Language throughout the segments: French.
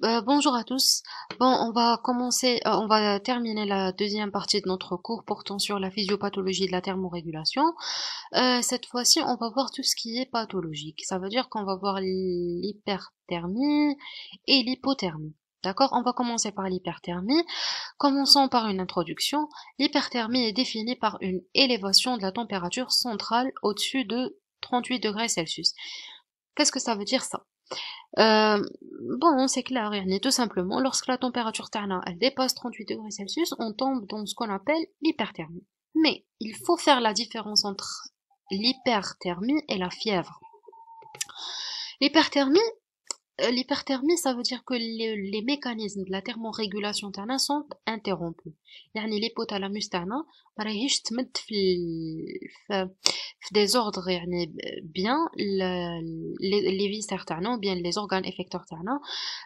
Bonjour à tous. Bon, on va terminer la deuxième partie de notre cours portant sur la physiopathologie de la thermorégulation. Cette fois-ci, on va voir tout ce qui est pathologique. Ça veut dire qu'on va voir l'hyperthermie et l'hypothermie. D'accord? On va commencer par l'hyperthermie. Commençons par une introduction. L'hyperthermie est définie par une élévation de la température centrale au-dessus de 38 degrés Celsius. Qu'est-ce que ça veut dire ça? Euh, bon, c'est clair, يعني, tout simplement, lorsque la température thermale elle dépasse 38 degrés Celsius, on tombe dans ce qu'on appelle l'hyperthermie. Mais il faut faire la différence entre l'hyperthermie et la fièvre. L'hyperthermie, l'hyperthermie, ça veut dire que les mécanismes de la thermorégulation تاعنا sont interrompus. يعني l'hypothalamus تاعنا ما راهيش تمد في des ordres يعني bien les viscères تاعنا ou bien les organes effecteurs تاعنا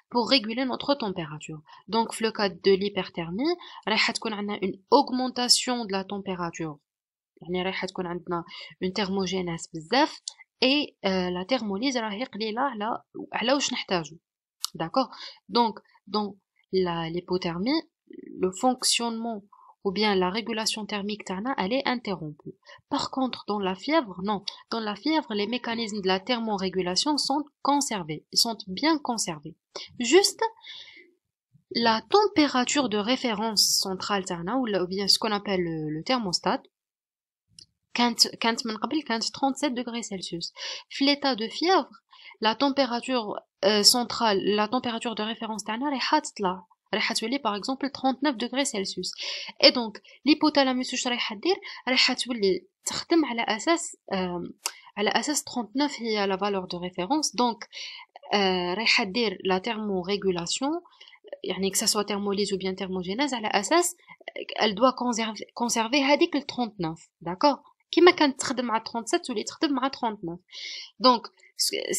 pour réguler notre température. Donc, le cas de l'hyperthermie, رايحة تكون عندنا une augmentation de la température. يعني رايحة تكون عندنا une thermogénèse بزاف et la thermolyse راهي قليلة على واش نحتاجو. D'accord? Donc, dans l'hypothermie, le fonctionnement ou bien la régulation thermique تاعنا, elle est interrompue. Par contre, dans la fièvre, non. Dans la fièvre, les mécanismes de la thermorégulation sont conservés. Ils sont bien conservés. Juste, la température de référence centrale تاعنا, ou bien ce qu'on appelle le thermostat, كانت من قبل كانت 37 degrés Celsius. في l'état de fièvre, la température centrale, la température de référence تاعنا رايحة تطلع. رايحة تولي par exemple 39 degrés Celsius. Et donc, l'hypothalamus واش رايحة دير؟ رايحة تولي تخدم على أساس 39 هي la valeur de référence. Donc, رايحة دير la thermorégulation, يعني que ça soit thermolyse ou bien thermogénèse, على أساس elle doit conserver هذيك ال 39. D'accord? كيما كانت تخدم مع 37 تولي تخدم مع 39. Donc,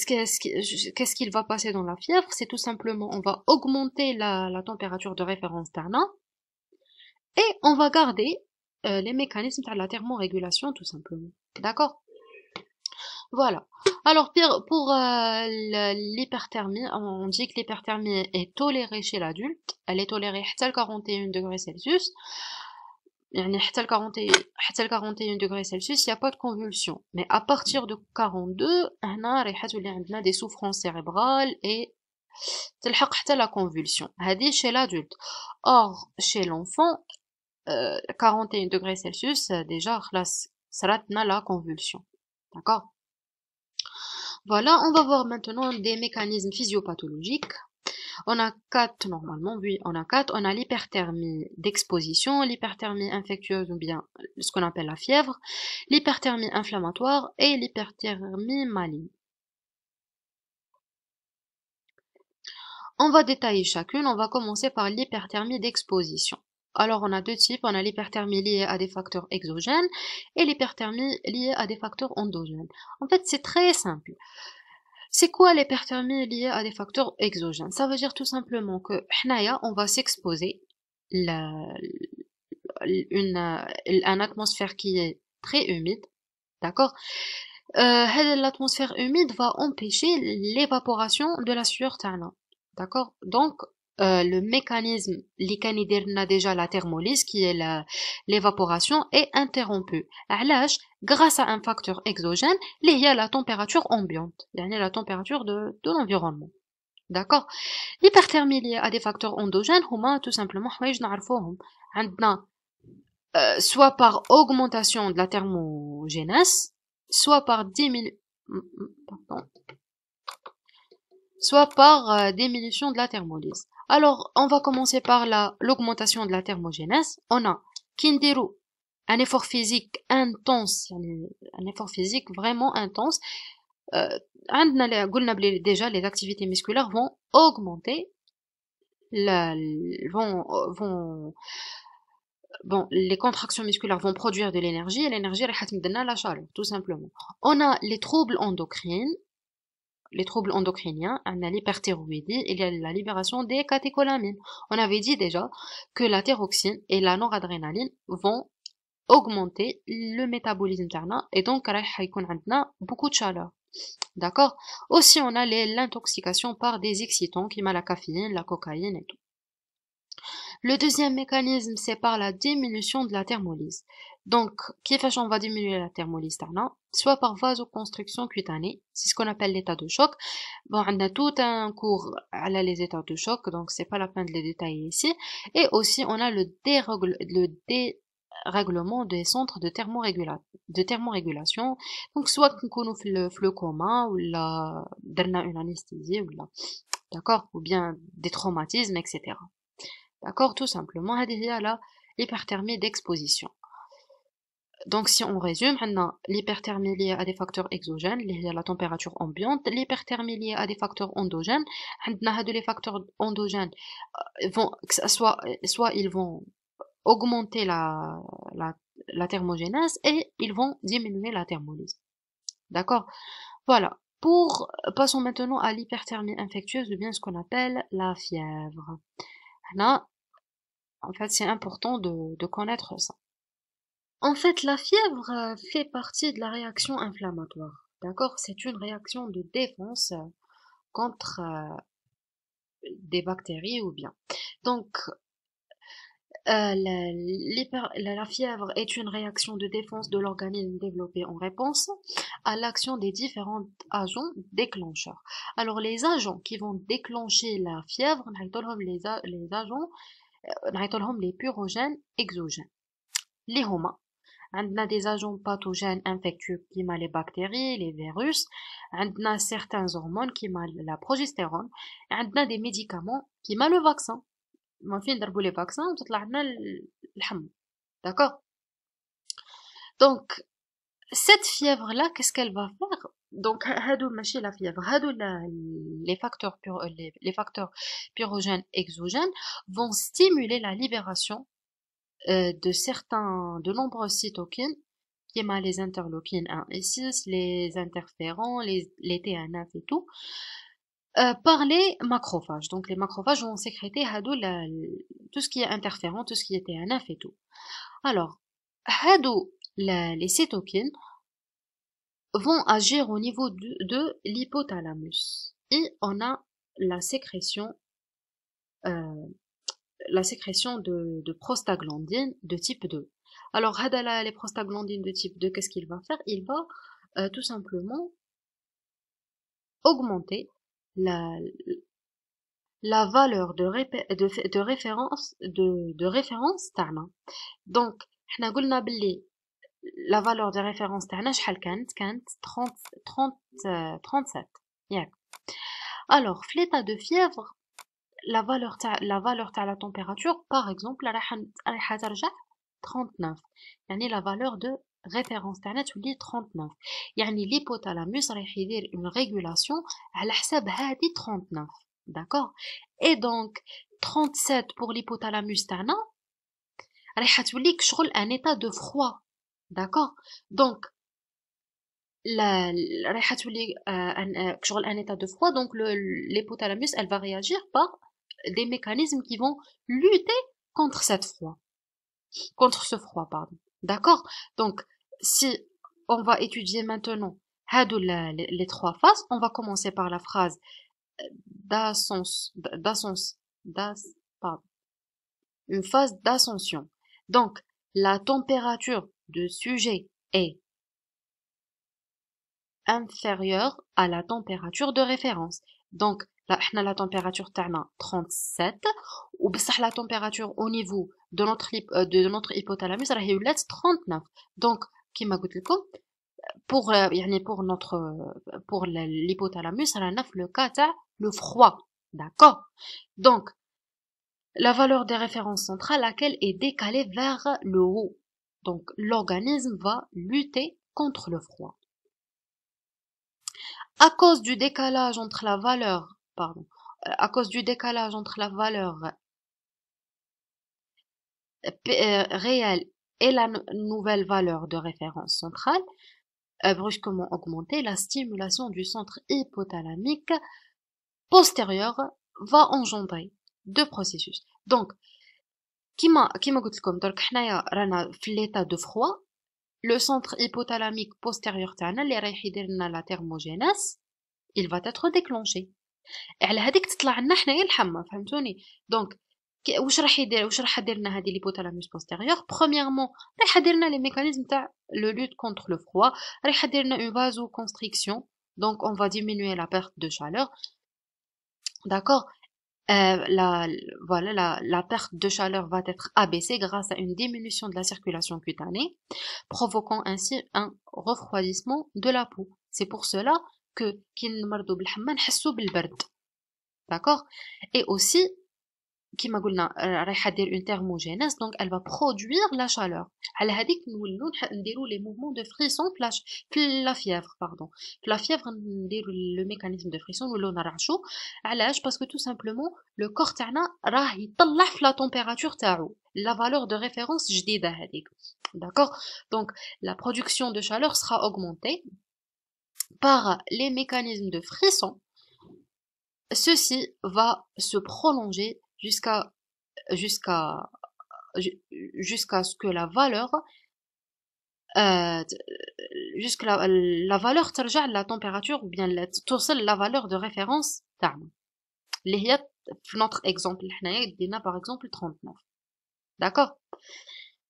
qu'est-ce qu'il va passer dans la fièvre? C'est tout simplement, on va augmenter la température de référence تاعنا et on va garder les mécanismes de la thermorégulation tout simplement. D'accord? Voilà. Alors, pour l'hyperthermie, on dit que l'hyperthermie est tolérée chez l'adulte. Elle est tolérée حتى 41 degrés Celsius. يعني حتى 41 degrés Celsius, il n'y a pas de convulsion. Mais à partir de 42, هنا رايحة تولي عندنا des souffrances cérébrales et تلحق حتى la convulsion. هذه chez l'adulte. Or, chez l'enfant, 41 degrés Celsius, déjà, خلاص صراتنا la convulsion. D'accord? Voilà, on va voir maintenant des mécanismes physiopathologiques. On a quatre normalement, oui, on a quatre. On a l'hyperthermie d'exposition, l'hyperthermie infectieuse ou bien ce qu'on appelle la fièvre, l'hyperthermie inflammatoire et l'hyperthermie maligne. On va détailler chacune, on va commencer par l'hyperthermie d'exposition. Alors on a deux types, on a l'hyperthermie liée à des facteurs exogènes et l'hyperthermie liée à des facteurs endogènes. En fait, c'est très simple. C'est quoi l'hyperthermie liée à des facteurs exogènes? Ça veut dire tout simplement que on va s'exposer une atmosphère qui est très humide, d'accord? L'atmosphère humide va empêcher l'évaporation de la sueur tana, d'accord? Donc, le mécanisme اللي كان يديرنا déjà la thermolyse qui est l'évaporation est interrompu. علاش? Grâce à un facteur exogène اللي هي la température ambiante, يعني la température de l'environnement. D'accord? L'hyperthermie liée à des facteurs endogènes هما tout simplement حوايج نعرفوهم. عندنا soit par augmentation de la thermogénèse, soit par diminution de la thermolyse. Alors, on va commencer par l'augmentation de la thermogénèse. On a kindiru, un effort physique intense, un effort physique vraiment intense. Déjà, les activités musculaires vont augmenter, les contractions musculaires vont produire de l'énergie et l'énergie راح تمدنا la chaleur, tout simplement. On a les troubles endocriniens, on a l'hyperthyroïdie, il y a la libération des catécholamines. On avait dit déjà que la thyroxine et la noradrénaline vont augmenter le métabolisme تاعنا et donc راح يكون عندنا beaucoup de chaleur. D'accord? Aussi, on a l'intoxication par des excitants, qui la caféine, la cocaïne et tout. Le deuxième mécanisme, c'est par la diminution de la thermolyse. Donc, on va diminuer la thermolyse تاعنا, soit par vasoconstriction cutanée, c'est ce qu'on appelle l'état de choc. Bon, on a tout un cours à les états de choc, donc c'est pas la peine de les détailler ici. Et aussi, on a le dérèglement des centres de thermorégulation. Donc, soit qu'on fait le coma, ou une anesthésie, ou d'accord, ou bien des traumatismes, etc. D'accord, tout simplement, هذه هي l'hyperthermie d'exposition. Donc, si on résume, on a l'hyperthermie liée à des facteurs exogènes, liée à la température ambiante, l'hyperthermie liée à des facteurs endogènes. On a les facteurs endogènes vont, soit ils vont augmenter la thermogénèse et ils vont diminuer la thermolyse. D'accord? Voilà. Passons maintenant à l'hyperthermie infectieuse, ou bien ce qu'on appelle la fièvre. Là, en fait, c'est important de connaître ça. En fait, la fièvre fait partie de la réaction inflammatoire. D'accord? C'est une réaction de défense contre des bactéries ou bien. Donc, la fièvre est une réaction de défense de l'organisme développée en réponse à l'action des différents agents déclencheurs. Alors, les agents qui vont déclencher la fièvre, les agents, les purogènes exogènes. Les هما عندنا des agents pathogènes infectieux comme les bactéries, les virus, عندنا certains hormones comme la progestérone, عندنا des médicaments comme le vaccin. ما فين نضربوا les vaccins وتطلع لنا الحمى. D'accord? Donc cette fièvre là, qu'est-ce qu'elle va faire? Donc هادو ماشي la fièvre, هادو les facteurs purogènes exogènes vont stimuler la libération de nombreuses cytokines, qui est les interleukines 1 et 6, les interférons, les TNF et tout, par les macrophages. Donc les macrophages vont sécréter tout ce qui est interférent, tout ce qui est TNF et tout. Alors, les cytokines vont agir au niveau de l'hypothalamus. Et on a la sécrétion de prostaglandines de type 2. Alors, les prostaglandines de type 2, qu'est-ce qu'il va faire? Il va tout simplement augmenter la valeur de référence تاعنا. Donc, حنا قلنا باللي la valeur de référence تاعنا شحال كانت 37. ياك. Alors, في l'état de fièvre, la valeur de la température, par exemple, راح ترجع 39. يعني la valeur de référence تاعنا تولي 39. يعني l'hypothalamus راح يدير une régulation على حساب هذه 39. D'accord? Et donc 37 pour l'hypothalamus تاعنا راح توليك شغل un état de froid. D'accord? Donc راح تولي شغل un état de froid. Donc l'hypothalamus elle va réagir par des mécanismes qui vont lutter contre ce froid, pardon. D'accord? Donc, si on va étudier maintenant les trois phases, on va commencer par la phrase une phase d'ascension. Donc, la température du sujet est inférieure à la température de référence. Donc, là, la température تاعنا 37 وبصح la température au niveau de notre hypothalamus راهي ولات 39. Donc كيما قلت لكم pour l'hypothalamus رانا في le cas تاع le froid. D'accord? Donc la valeur des références centrales laquelle est décalée vers le haut. Donc l'organisme va lutter contre le froid. À cause du décalage entre la valeur réelle et la nouvelle valeur de référence centrale, brusquement augmentée, la stimulation du centre hypothalamique postérieur va engendrer deux processus. Donc, كيما قلت لكم درك حنايا رانا في l'état de froid, le centre hypothalamique postérieur تاعنا اللي رايح يدير لنا la thermogénèse il va être déclenché. على هذيك تطلع لنا حنايا الحمى فهمتوني. دونك واش راح دير لنا هذه l'hypothalamus postérieur. Premièrement راح دير لنا les mécanismes تاع le lutte contre le froid, راح دير لنا une vasoconstriction, donc on va diminuer la perte de chaleur. D'accord. La perte de chaleur va être abaissée grâce à une diminution de la circulation cutanée, provoquant ainsi un refroidissement de la peau. C'est pour cela que كي نمرضوا بالحمى نحسوا بالبرد. D'accord. Et aussi كما قلنا رايحه دير une thermogénèse, donc elle va produire la chaleur. على هذيك نولوا نديروا les mouvements de frisson في la fièvre pardon. في la fièvre نديروا le mécanisme de frisson نولوا نرعشوا. علاش؟ parce que tout simplement le corps تاعنا راه يطلع في la température تاعو la valeur de référence جديده هذيك. D'accord. Donc la production de chaleur sera augmentée par les mécanismes de frisson. Ceci va se prolonger jusqu'à ce que la valeur la valeur ترجع la température ou bien توصل la valeur de référence تاعنا اللي هي في notre exemple حنايا دينا par exemple 39. D'accord.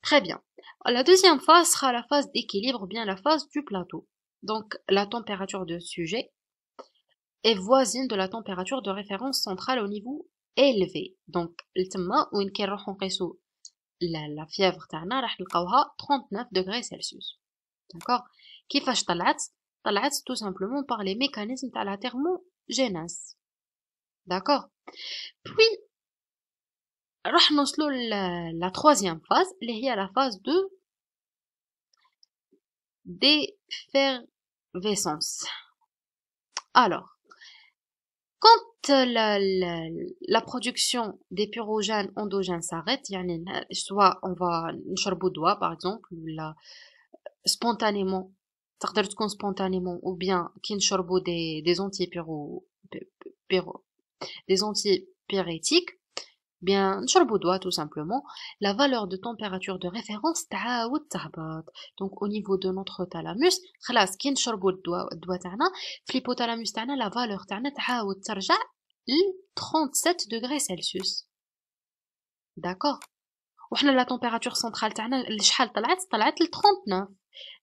Très bien. La deuxième phase sera la phase d'équilibre ou bien la phase du plateau. Donc la température de sujet est voisine de la température de référence centrale au niveau élevé. Donc التما وين كنروحو نقيسو la fièvre تاعنا راح نلقاوها 39 degrés Celsius. D'accord. كيفاش طلعت tout simplement par les mécanismes تاع la thermogénèse. D'accord. Puis راح نوصلو la troisième phase اللي هي la phase de d'effervescence. Alors quand la production des pyrogènes endogènes s'arrête, soit on va نشربوا دواء par exemple ou spontanément تقدر تكون spontanément ou bien كي نشربوا des antipyrétiques, bien نشربوا دواء tout simplement, la valeur de température de référence تعاود تهبط. Donc au niveau de notre thalamus خلاص كي نشربوا الدواء تاعنا في l'hypothalamus تاعنا la valeur تاعنا تعاود ترجع ل 37 degrés Celsius. D'accord. وحنا la température centrale تاعنا لشحال طلعت ل 39.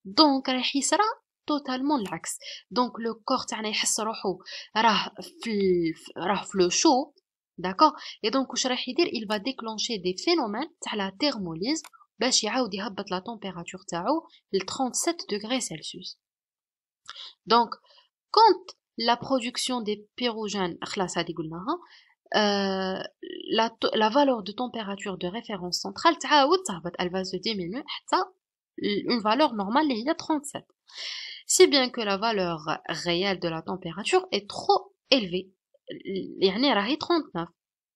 Donc راح يصرى totalement العكس. Donc le corps تاعنا يحس روحو راه في le chaud. D'accord. Et donc واش راح يدير il va déclencher des phénomènes تاع la thermolyse باش يعاود يهبط la température تاعو ل 37 degrés Celsius. Donc quand la production des pyrogènes خلاص هذه قلناها la valeur de température de référence centrale تعاود تهبط, elle va se diminuer حتى une valeur normale اللي هي 37, si bien que la valeur réelle de la température est trop élevée, يعني راهي 39.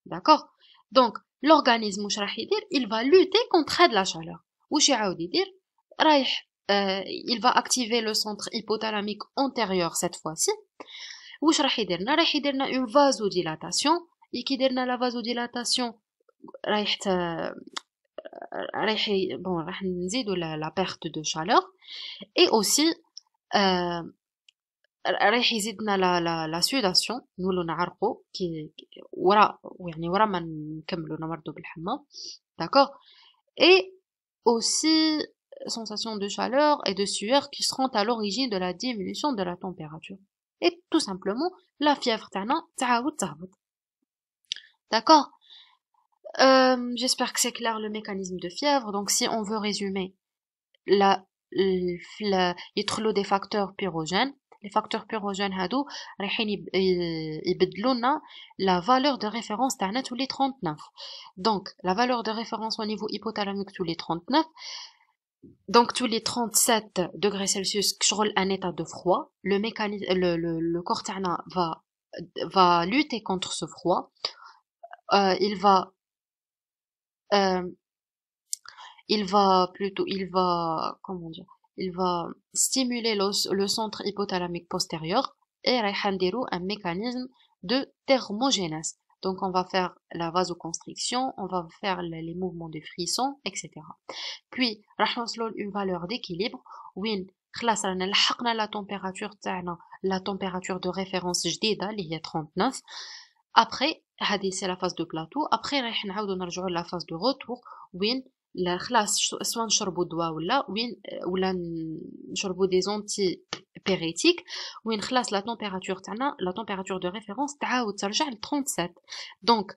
D'accord. Donc l'organisme واش راح يدير il va lutter contre la chaleur. واش يعاود يدير رايح il va activer le centre hypothalamique antérieur cette fois-ci. واش راح يديرنا une vasodilatation. et كي درنا la vasodilatation راح نزيدو la perte de chaleur, et aussi رايح يزيدنا la sudation, نولو نعرقو كي ورا ما نكملو نمرضو بالحمى. D'accord. Et aussi sensation de chaleur et de sueur qui seront à l'origine de la diminution de la température, et tout simplement la fièvre تاعنا تعاود تهبط. D'accord. J'espère que c'est clair le mécanisme de fièvre. Donc si on veut résumer, يدخلوا des facteurs pyrogènes. Les facteurs pyrogènes هادو رايحين يبدلوا لنا la valeur de référence تاعنا tous les 39. Donc la valeur de référence au niveau hypothalamique tous les 39. Donc tous les 37 degrés Celsius كشغل un état de froid. Le corps تاعنا va lutter contre ce froid. Il va stimuler le centre hypothalamique postérieur et رايح نديرو un mécanisme de thermogénèse. Donc on va faire la vasoconstriction, on va faire les mouvements de frisson, etc. Puis راح نوصلوا une valeur d'équilibre وين خلاص رانا لحقنا la température تاعنا la température de référence جديدة اللي هي 39. Après هذه c'est la phase de plateau. Après راح نعاودوا نرجعوا la phase de retour وين خلاص سواء نشربوا دواء ولا نشربوا دي زونتي بيريتيك وين خلاص لا température تاعنا la température de référence تعاود ترجع ل 37. Donc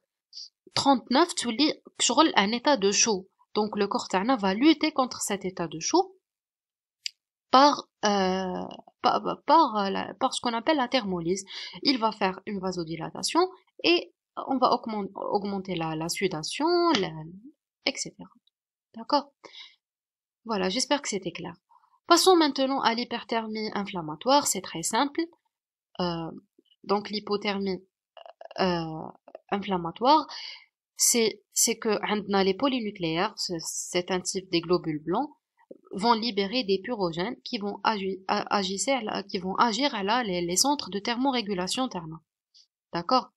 39 تولي شغل un état de chaud. Donc le corps تاعنا va lutter contre cet état de chaud par par ce qu'on appelle la thermolyse. Il va faire une vasodilatation et on va augmenter la sudation, etc. D'accord? Voilà, j'espère que c'était clair. Passons maintenant à l'hyperthermie inflammatoire, c'est très simple. Donc l'hypothermie inflammatoire, c'est que les polynucléaires, c'est un type des globules blancs, vont libérer des purogènes qui vont agir à les centres de thermorégulation thermale. D'accord?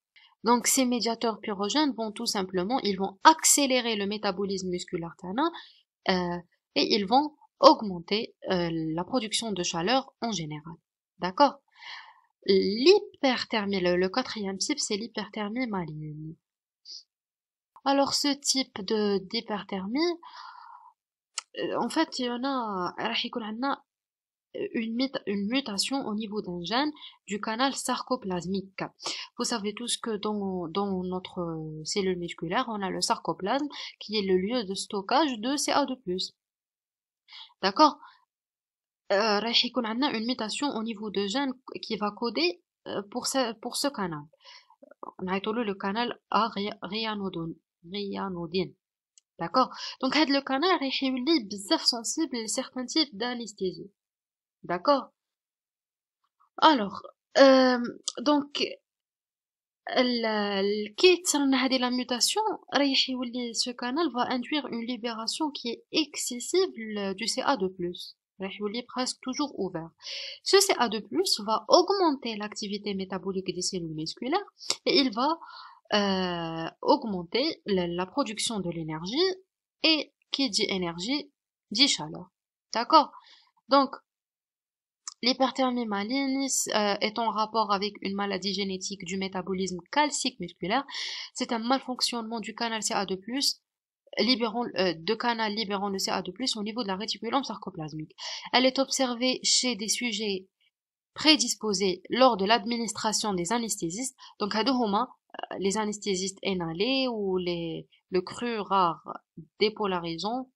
Donc ces médiateurs purogènes vont tout simplement, ils vont accélérer le métabolisme musculaire thermal et ils vont augmenter la production de chaleur en général. D'accord? L'hyperthermie, le quatrième type, c'est l'hyperthermie maligne. Alors ce type d'hyperthermie, en fait, il y en a une mutation au niveau d'un gène du canal sarcoplasmique. Vous savez tous que dans notre cellule musculaire, on a le sarcoplasme qui est le lieu de stockage de CA2+. D'accord? راح يكون عندنا une mutation au niveau de gène qui va coder pour ce canal. نعيطوا له le canal ryanodine. D'accord? Donc هاد le canal راح يولي بزاف sensible à certains types d'anesthésie. D'accord? Alors donc كي تصير هذه la mutation رايح يولي ce canal va induire une libération qui est excessive du CA2+. رايح يولي presque toujours ouvert. Ce CA2+ va augmenter l'activité métabolique des cellules musculaires et il va augmenter la production de l'énergie et qui dit énergie dit chaleur. D'accord? Donc l'hyperthermie maligne est en rapport avec une maladie génétique du métabolisme calcique musculaire. C'est un malfonctionnement du canal CA2+, libérant le CA2+ au niveau de la réticulum sarcoplasmique. Elle est observée chez des sujets prédisposés lors de l'administration des anesthésistes. Donc, les anesthésistes inhalés ou le cru rare dépolarisant,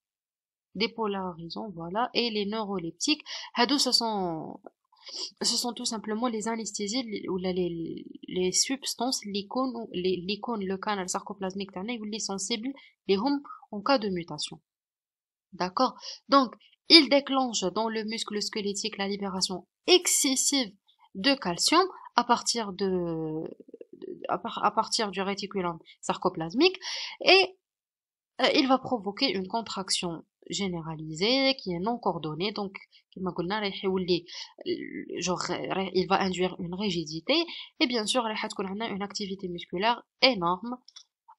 voilà, et les neuroleptiques. Ce sont tout simplement les anesthésies ou les substances, l'icône, le canal sarcoplasmique, ils sont sensibles, les hommes en cas de mutation. D'accord? Donc, il déclenche dans le muscle squelettique la libération excessive de calcium à partir du réticulum sarcoplasmique et il va provoquer une contraction généralisée qui est non coordonnée. Donc il va induire une rigidité et bien sûr une activité musculaire énorme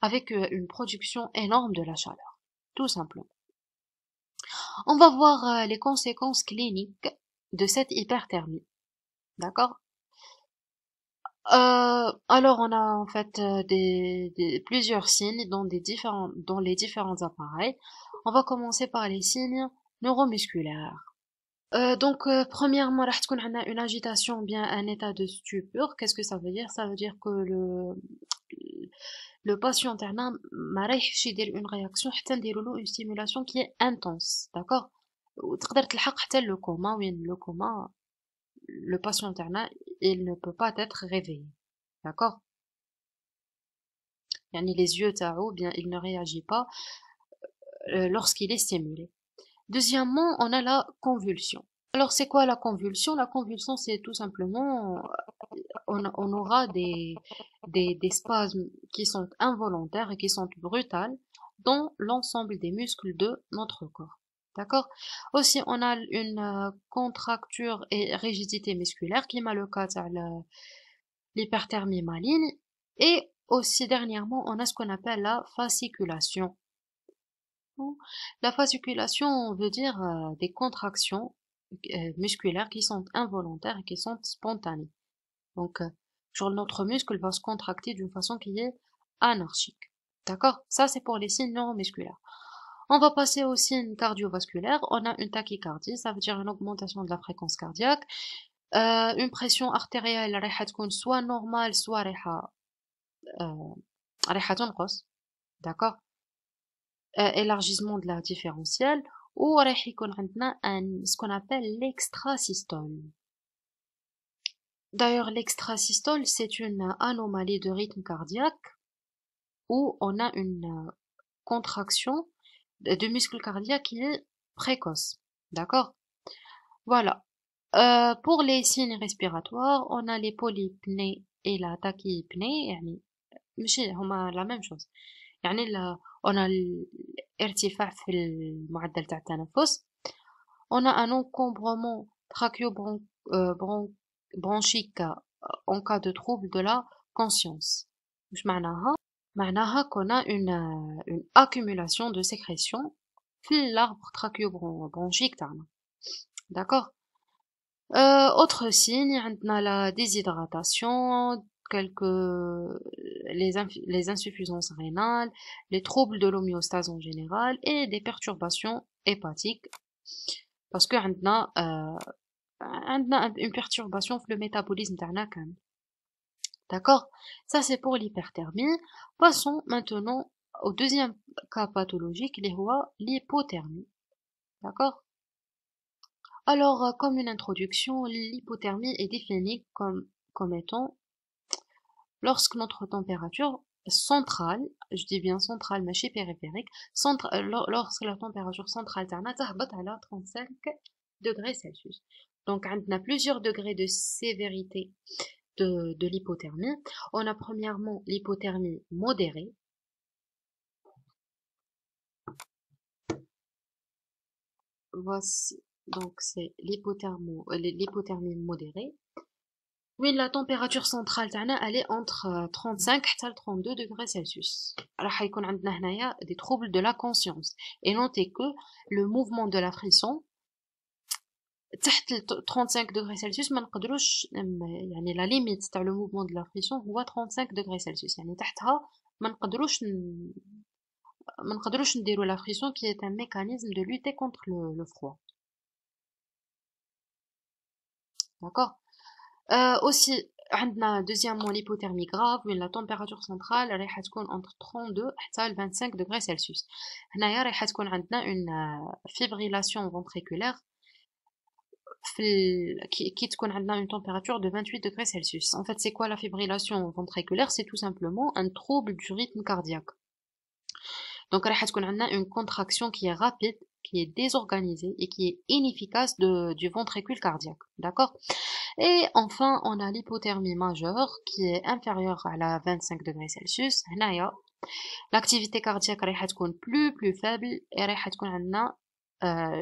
avec une production énorme de la chaleur, tout simplement. On va voir les conséquences cliniques de cette hyperthermie. D'accord? Alors on a en fait plusieurs signes dans les différents appareils. On va commencer par les signes neuromusculaires. Donc premièrement, راح تكون عندنا une agitation ou bien un état de stupeur. Qu'est-ce que ça veut dire? Ça veut dire que le patient تاعنا ما رايحش يدير une réaction حتى نديروا له une stimulation qui est intense. D'accord? وتقدر تلحق حتى le coma وين le coma le patient تاعنا il ne peut pas être réveillé. D'accord? يعني les yeux تاعو bien il ne réagit pas lorsqu'il est stimulé. Deuxièmement, on a la convulsion. Alors c'est quoi la convulsion? La convulsion c'est tout simplement on aura des spasmes qui sont involontaires et qui sont brutales dans l'ensemble des muscles de notre corps. D'accord? Aussi on a une contracture et rigidité musculaire qui m'a le cas de l'hyperthermie maligne et Aussi, dernièrement, on a ce qu'on appelle la fasciculation. La fasciculation veut dire des contractions musculaires qui sont involontaires et qui sont spontanées. Donc, genre notre muscle va se contracter d'une façon qui est anarchique. D'accord? Ça, c'est pour les signes neuromusculaires. On va passer aux signes cardiovasculaires. On a une tachycardie, ça veut dire une augmentation de la fréquence cardiaque. Une pression artérielle رايحة تكون soit normale, soit رايحة تنقص. D'accord? Élargissement de la différentielle. Ou رايح يكون عندنا ce qu'on appelle l'extrasystole. D'ailleurs, l'extrasystole, c'est une anomalie de rythme cardiaque où on a une contraction de muscle cardiaque qui est précoce. D'accord? Voilà. Pour les signes respiratoires, on a les polypnées et la tachypnée. يعني ماشي هما la même chose. يعني on a الارتفاع في المعدل تاع التنفس. On a un encombrement trachéobronchique en cas de trouble de la conscience. مش معناها qu'on a une accumulation de sécrétion في l'arbre trachéobronchique تاعنا. D'accord? Autre signe, on a la déshydratation, les insuffisances rénales, les troubles de l'homéostase en général et des perturbations hépatiques. Parce que on a une perturbation dans le métabolisme تاعنا كامل. D'accord? Ça c'est pour l'hyperthermie. Passons maintenant au deuxième cas pathologique, l'hypothermie. D'accord? Alors, comme une introduction, l'hypothermie est définie comme étant lorsque notre température centrale, je dis bien centrale, mais chez périphérique, lorsque la température centrale تهبط على 35 degrés Celsius. Donc, on a plusieurs degrés de sévérité de l'hypothermie. On a premièrement l'hypothermie modérée. Voici, donc c'est l'hypothermie modérée. Oui, la température centrale elle est entre 35 et 32 degrés Celsius. راح يكون عندنا هنايا des troubles de la conscience. Et notez que le mouvement de la frisson تحت 35 degrés Celsius ما نقدروش يعني la limite تاع le mouvement de la frisson هو 35 degrés Celsius. يعني تحتها ما نقدروش نديرو la frisson qui est un mécanisme de lutter contre le froid. D'accord? Aussi, عندنا deuxièmement l'hypothermie grave où la température centrale رايحة تكون entre 32 حتى 25 degrés Celsius. هنايا رايحة تكون عندنا une fibrillation ventriculaire qui تكون عندنا une température de 28 degrés Celsius. En fait, c'est quoi la fibrillation ventriculaire? C'est tout simplement un trouble du rythme cardiaque. Donc رايحة تكون عندنا une contraction qui est rapide, qui est désorganisée et qui est inefficace du ventricule cardiaque. D'accord? Et enfin, on a l'hypothermie majeure qui est inférieure à la 25 degrés Celsius. هنايا l'activité cardiaque رايحة تكون plus faible et رايحة تكون عندنا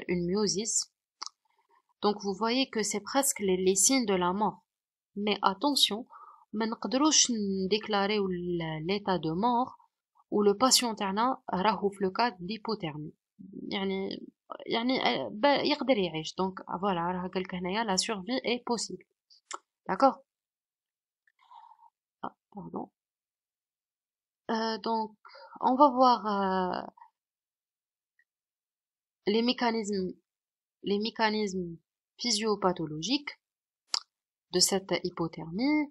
une myosis. Donc vous voyez que c'est presque les signes de la mort. Mais attention, ما نقدروش نديكلاريو l'état de mort où le patient تاعنا راهو في le cas d'hypothermie. يعني يقدر يعيش. Donc voilà, راه قالك هنايا la survie est possible. D'accord? Ah, pardon. Donc on va voir les mécanismes physiopathologiques de cette hypothermie.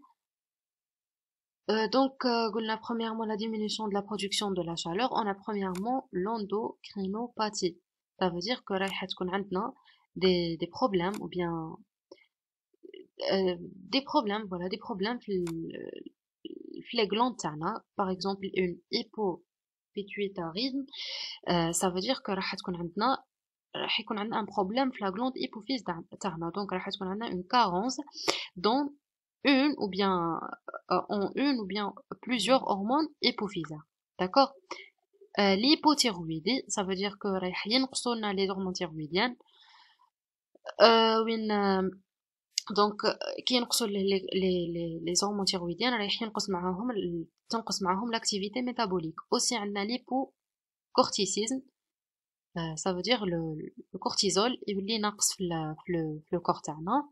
قلنا premièrement la diminution de la production de la chaleur. On a premièrement l'endocrinopathie. Ça veut dire que رايحة تكون عندنا des problèmes ou bien des problèmes, voilà, des problèmes في les glandes تاعنا. Par exemple, une hypopituitarisme. Ça veut dire que راح يكون عندنا un problème في la glande hypophyse تاعنا. Donc راح تكون عندنا une carence dans une ou bien plusieurs hormones hypophysaires. D'accord? L'hypothyroïdie, ça veut dire que رايح ينقصوا لنا les hormones thyroïdiennes. Donc كي ينقصوا les hormones thyroïdiennes رايح ينقص معاهم تنقص معاهم l'activité métabolique. Aussi عندنا l'hypocorticisme, ça veut dire le cortisol يولي ناقص في le corps تاعنا.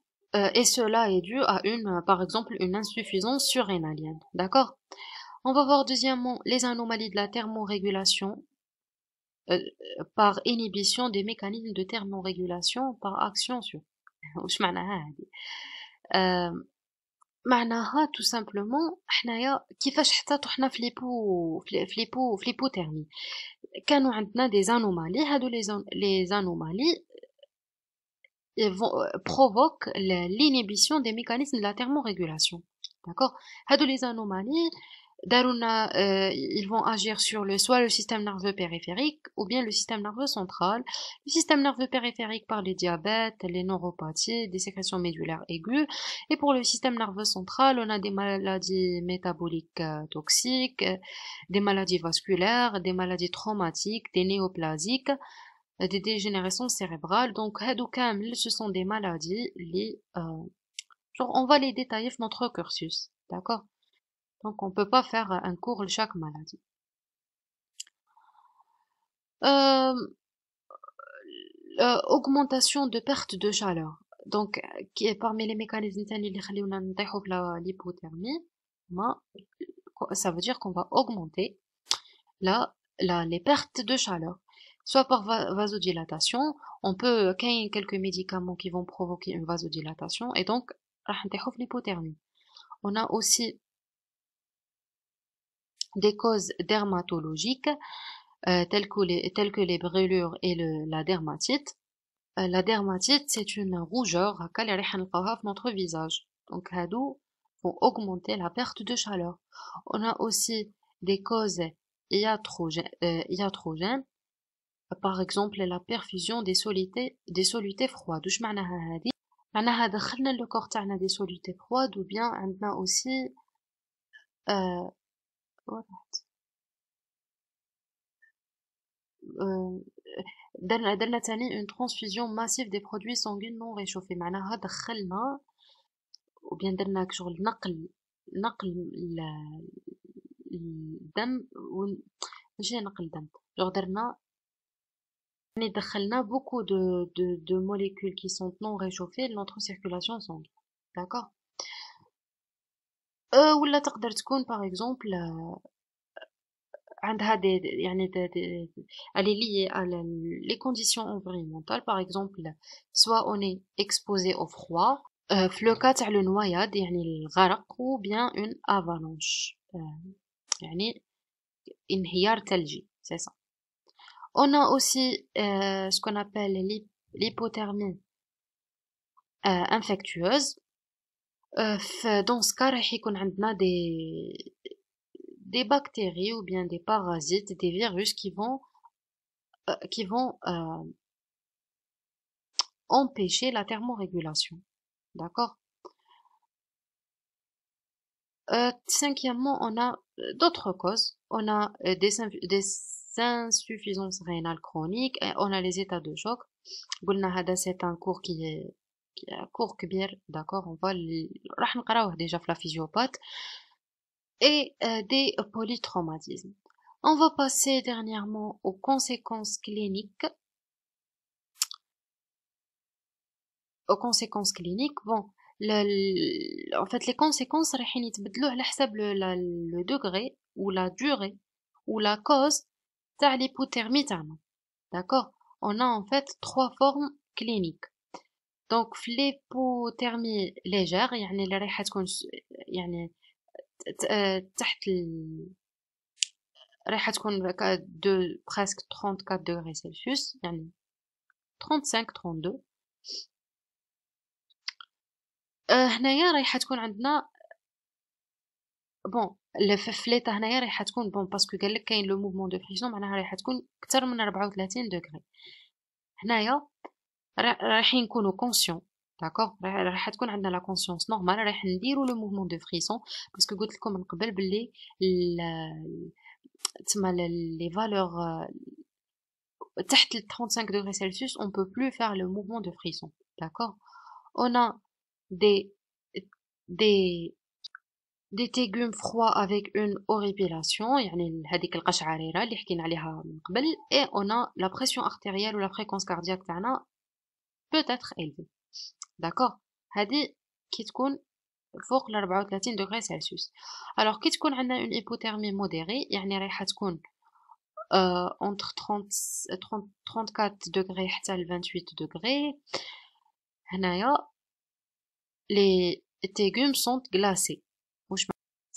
Et cela est dû à par exemple, une insuffisance surrénalienne. D'accord? On va voir deuxièmement les anomalies de la thermorégulation par inhibition des mécanismes de thermorégulation par action sur. وش معناها هذه؟ معناها tout simplement حنايا كيفاش حتى طحنا في ليبوثيرمي كانوا عندنا des anomalies. هادو les anomalies provoquent l'inhibition des mécanismes de la thermorégulation. D'accord? هادو les anomalies ils vont agir sur soit le système nerveux périphérique ou bien le système nerveux central. Le système nerveux périphérique par les diabètes, les neuropathies, des sécrétions médulaires aiguës. Et pour le système nerveux central, on a des maladies métaboliques toxiques, des maladies vasculaires, des maladies traumatiques, des néoplasiques, des dégénérescences cérébrales. Donc, ce sont des maladies, on va les détailler dans notre cursus. D'accord? Donc, on ne peut pas faire un cours de chaque maladie. Augmentation de perte de chaleur. Donc, qui est parmi les mécanismes de l'hypothermie, ça veut dire qu'on va augmenter les pertes de chaleur. Soit par vasodilatation, on peut, qu'il y ait quelques médicaments qui vont provoquer une vasodilatation, et donc, l'hypothermie. On a aussi des causes dermatologiques telles que les brûlures et la dermatite. La dermatite, c'est une rougeur اللي راح نلقاوها في notre visage. Donc, هادو vont augmenter la perte de chaleur. On a aussi des causes iatrogènes, par exemple la perfusion des solutés froides. واش معناها هذه؟ معناها دخلنا le corps تاعنا des solutés froides ou bien عندنا aussi درنا تاني une transfusion massive des produits sanguins non réchauffés. معناها دخلنا ou bien درنا شغل نقل الدم ماشي نقل الدم درنا يعني دخلنا beaucoup de molécules qui sont non réchauffées dans notre circulation sanguine. D'accord? ولا تقدر تكون par exemple عندها elle est liée à les conditions environnementales. Par exemple, soit on est exposé au froid, في le cas تاع le noyade يعني الغرق, ou bien une avalanche يعني انهيار ثلجي, c'est ça. On a aussi ce qu'on appelle l'hypothermie infectieuse. Dans ce cas راح يكون عندنا des bactéries ou bien des parasites, des virus qui vont empêcher la thermorégulation. D'accord? Cinquièmement, on a d'autres causes. On a des insuffisances rénales chroniques, et on a les états de choc. C'est un cours qui est un cours كبير, d'accord? On va راح نقراوه déjà في la physiopathe. Et des polytraumatismes. On va passer dernièrement aux conséquences cliniques. Bon, en fait, les conséquences راح يتبدلوا على حسب le degré ou la durée ou la cause تاع l'hypothermie تاعنا. D'accord? On a en fait 3 formes cliniques. Donc, l'hypothermie légère, يعني اللي راح تكون يعني تحت راح تكون de presque 34 degrés Celsius, يعني 35-32. هنايا راح تكون عندنا بون في ليطا هنايا راح تكون بون باسكو قال لك كاين لو موفمون دو فريسون, معناها راح تكون اكثر من 34 دغري. هنايا رايحين نكونوا كونسيون, داكوغ, راح تكون عندنا لا كونسيونس نورمال, راح نديروا لو موفمون دو فريسون باسكو قلت لكم من قبل باللي تسمى لي فالور تحت 35 degrés Celsius on peut plus faire le mouvement de frisson. D'accord? On a des des tégumes froids avec une horripilation يعني هذيك القشعريرة اللي حكينا عليها من قبل et on a la pression artérielle ou la fréquence cardiaque تاعنا peut être élevée d'accord هذه كي تكون فوق ال 34 degrés Celsius alors كي تكون عندنا une hypothermie modérée يعني رايحة تكون entre 34 degrés حتى ل 28 degrés هنايا les tégumes sont glacés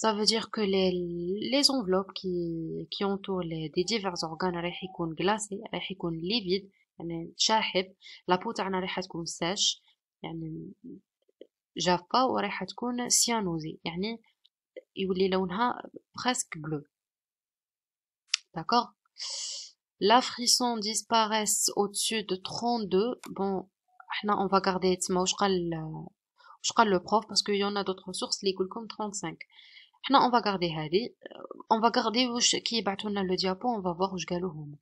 ça veut dire que les enveloppes qui entourent des divers organes رايح يكون glacé رايح يكون livide يعني شاحب la peau تاعنا رايحة تكون sèche يعني جافة ورايحة تكون cyanosée يعني يولي لونها presque bleu d'accord la frisson disparaissent au-dessus de 32 bon احنا on va garder تما واش قال le prof parce qu'il y en a d'autres sources اللي يقولكم 35 احنا on va garder هذه on va garder واش كي يبعثوا لنا le diapo on va voir واش قالوا هما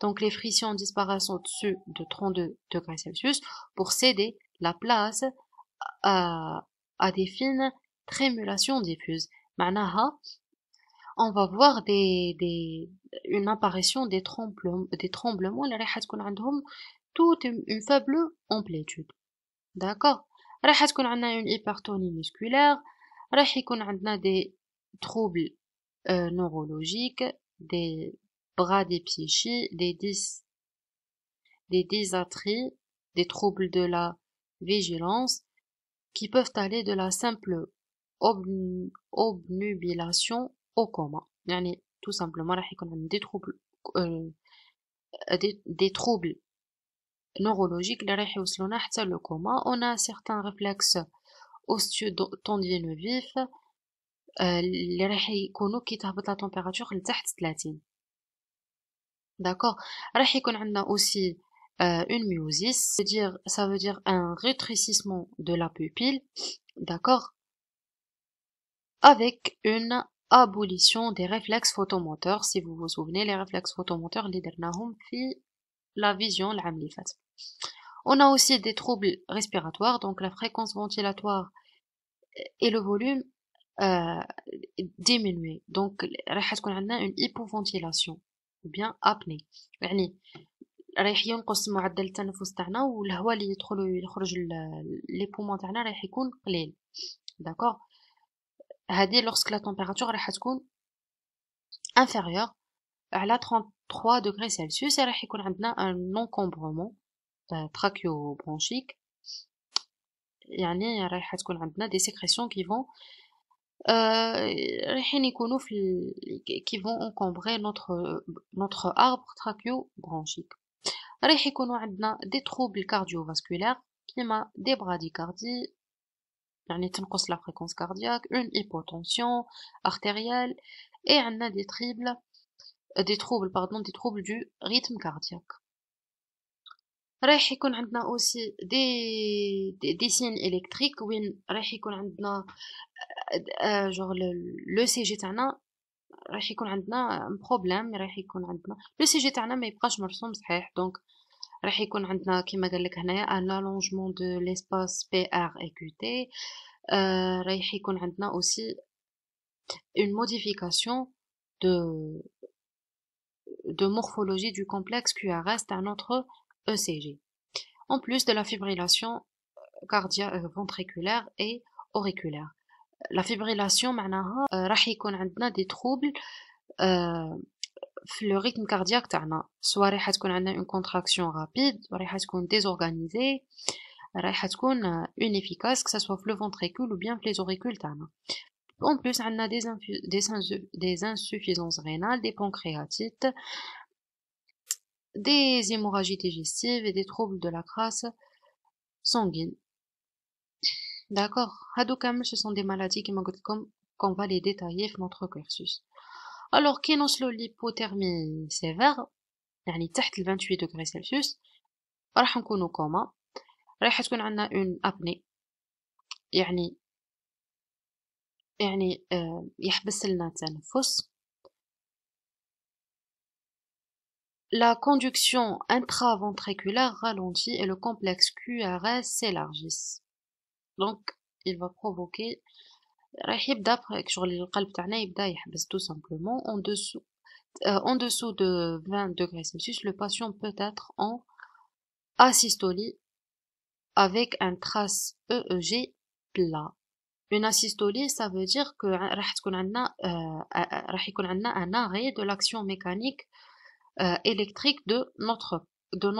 donc les frictions disparaissent au-dessus de 32 degrés Celsius pour céder la place à des fines trémulations diffuses معناها on va voir une apparition des tremblements اللي راح تكون عندهم toute une faible amplitude d'accord راح تكون عندنا une hypertonie musculaire راح يكون عندنا des troubles neurologiques des bradypsychies des dysarthries des troubles de la vigilance qui peuvent aller de la simple obnubilation au coma يعني tout simplement راح يكون عندنا des troubles neurologiques اللي راح يوصلونا حتى le coma on a certains réflexes osteotendineux vifs اللي راح يكونوا كي تهبط لا تمبيراتور لتحت 30 d'accord راح يكون عندنا aussi une myosis ça veut dire un rétrécissement de la pupille d'accord avec une abolition des réflexes photomoteurs si vous vous souvenez les réflexes photomoteurs اللي درناهم في la vision العام اللي فات on a aussi des troubles respiratoires donc la fréquence ventilatoire et le volume diminué donc راح تكون عندنا une hypoventilation ou bien apnée يعني رايح ينقص معدل التنفس تاعنا والهواء اللي يخرج لي بومون تاعنا رايح يكون قليل داكوغ هذه lorsque la température راح تكون inférieure على 33 degrés Celsius راح يكون عندنا un encombrement trachéobronchique يعني رايح تكون عندنا des sécrétions qui vont رايحين يكونوا qui vont encombrer notre arbre trachéobronchique رايح يكونوا عندنا des troubles cardiovasculaires كيما des bradycardies يعني تنقص la fréquence cardiaque une hypotension artérielle et عندنا des troubles du rythme cardiaque رايح يكون عندنا aussi des signes électriques وين رايح يكون عندنا genre le CG تاعنا رايح يكون عندنا بروبليم رايح يكون عندنا لو سي جي تاعنا ما يبقاش مرسوم صحيح دونك راح يكون عندنا كما قال لك هنايا ان allongement de l'espace PR écouté رايح يكون عندنا aussi une modification de morphologie du complexe QRS تاع notre ECG en plus de la fibrillation cardiaque ventriculaire et auriculaire la fibrillation معناها راح يكون عندنا des troubles في le rythme cardiaque تاعنا soit راح تكون عندنا une contraction rapide راح تكون désorganisée راح تكون inefficace que ça soit في le ventricule ou bien في les auricules تاعنا en plus عندنا des insuffisances rénales des pancréatites des hémorragies digestives et des troubles de la crasse sanguine d'accord هادو كامل ce sont des maladies كما قلت لكم qu'on va les détailler في notre cursus alors كي نوصلوا للhypothermie sévère يعني تحت ال 28 degrés Celsius راح نكونوا كوما راح تكون عندنا une apnée يعني يحبس لنا التنفس la conduction intraventriculaire ralentit et le complexe QRS s'élargisse donc il va provoquer راح يبدا شغل القلب تاعنا يبدا يحبس tout simplement en dessous de 20 degrés Celsius. Le patient peut être en asystolie avec un trace EEG plat. Une asystolie, ça veut dire que راح يكون عندنا un arrêt de l'action mécanique électrique de notre de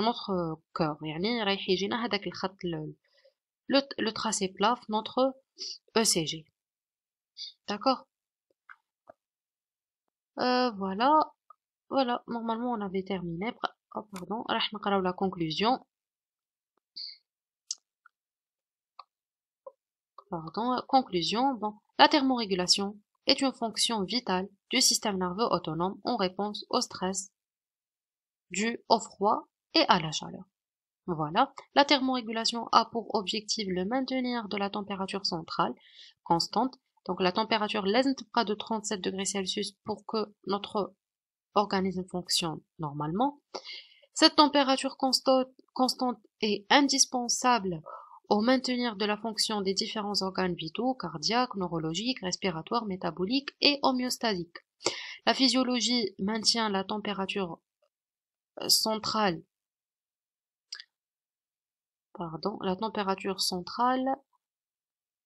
notre cœur. يعني رايح يجينا هذاك الخط le tracé plat في notre ECG. D'accord? Voilà, normalement on avait terminé. Oh, pardon, راح نقراو la conclusion. Pardon, conclusion. Bon, la thermorégulation est une fonction vitale du système nerveux autonome en réponse au stress dû au froid et à la chaleur. Voilà, la thermorégulation a pour objectif le maintenir de la température centrale constante. Donc la température laisse pas de 37 degrés Celsius pour que notre organisme fonctionne normalement. Cette température constante est indispensable au maintenir de la fonction des différents organes vitaux, cardiaques, neurologiques, respiratoires, métaboliques et homéostatiques. La physiologie maintient la température centrale,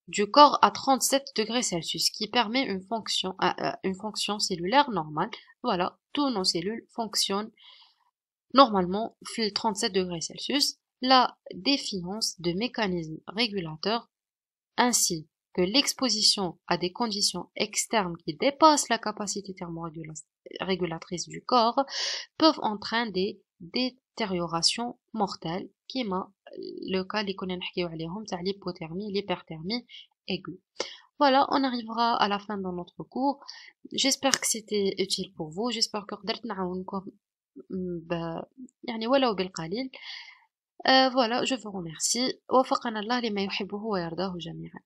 du corps à 37 degrés Celsius, qui permet une fonction cellulaire normale. Voilà, tous nos cellules fonctionnent normalement à 37 degrés Celsius. La défiance de mécanismes régulateurs ainsi que l'exposition à des conditions externes qui dépassent la capacité thermorégulatrice du corps peuvent entraîner des détériorations mortelles, كيما le cas اللي كنا نحكيو عليهم تاع l'hypothermie, l'hyperthermie aiguë. Voilà, on arrivera à la fin de notre cours. J'espère que c'était utile pour vous. J'espère que قدرت نعاونكم يعني ولو بالقليل. Voilà, je vous remercie. وفقنا الله لما يحبه ويرضاه جميعا.